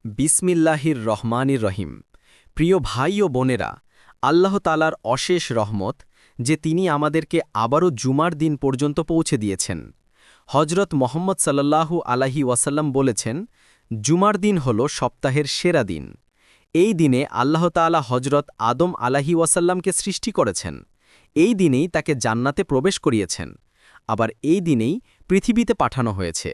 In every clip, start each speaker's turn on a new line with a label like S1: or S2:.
S1: বিসমিল্লাহির রহমানির রহিম। প্রিয় ভাই ও বোনেরা, আল্লাহ তালার অশেষ রহমত যে তিনি আমাদেরকে আবারও জুমার দিন পর্যন্ত পৌঁছে দিয়েছেন। হজরত মোহাম্মদ সাল্লাল্লাহু আলাইহি ওয়াসাল্লাম বলেছেন, জুমার দিন হল সপ্তাহের সেরা দিন। এই দিনে আল্লাহ তাআলা হজরত আদম আলাইহি ওয়াসাল্লামকে সৃষ্টি করেছেন। এই দিনেই তাকে জান্নাতে প্রবেশ করিয়েছেন। আবার এই দিনেই পৃথিবীতে পাঠানো হয়েছে।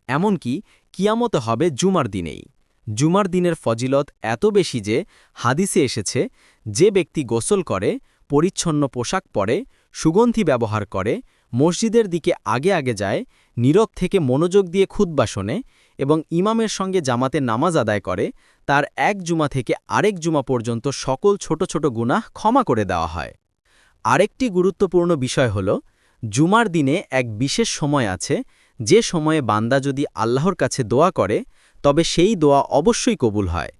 S1: এমনকি কিয়ামত হবে জুমার দিনেই। জুমার দিনের ফজিলত এত বেশি যে হাদিসে এসেছে, যে ব্যক্তি গোসল করে, পরিচ্ছন্ন পোশাক পরে, সুগন্ধি ব্যবহার করে, মসজিদের দিকে আগে আগে যায়, নীরব থেকে মনোযোগ দিয়ে খুতবা শোনে এবং ইমামের সঙ্গে জামাতে নামাজ আদায় করে, তার এক জুমা থেকে আরেক জুমা পর্যন্ত সকল ছোট ছোট গুনাহ ক্ষমা করে দেওয়া হয়। আরেকটি গুরুত্বপূর্ণ বিষয় হল, জুমার দিনে এক বিশেষ সময় আছে, যে সময়ে বান্দা যদি আল্লাহর কাছে দোয়া করে তবে সেই দোয়া অবশ্যই কবুল হয়।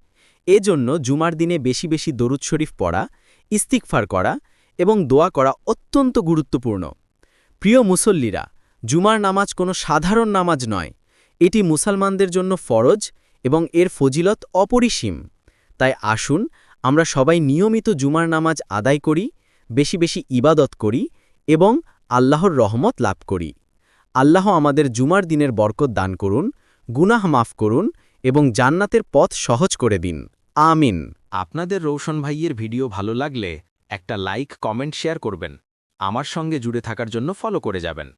S1: এজন্য জুমার দিনে বেশি বেশি দরুদ শরীফ পড়া, ইস্তিগফার করা এবং দোয়া করা অত্যন্ত গুরুত্বপূর্ণ। প্রিয় মুসল্লিরা, জুমার নামাজ কোনো সাধারণ নামাজ নয়, এটি মুসলমানদের জন্য ফরজ এবং এর ফজিলত অপরিসীম। তাই আসুন আমরা সবাই নিয়মিত জুমার নামাজ আদায় করি, বেশি বেশি ইবাদত করি এবং আল্লাহর রহমত লাভ করি। আল্লাহ আমাদের জুমার দিনের বরকত দান করুন, গুনাহ মাফ করুন এবং জান্নাতের পথ সহজ করে দিন। আমিন।
S2: আপনাদের রৌশন ভাইয়ের ভিডিও ভালো লাগলে একটা লাইক, কমেন্ট, শেয়ার করবেন। আমার সঙ্গে জুড়ে থাকার জন্য ফলো করে যাবেন।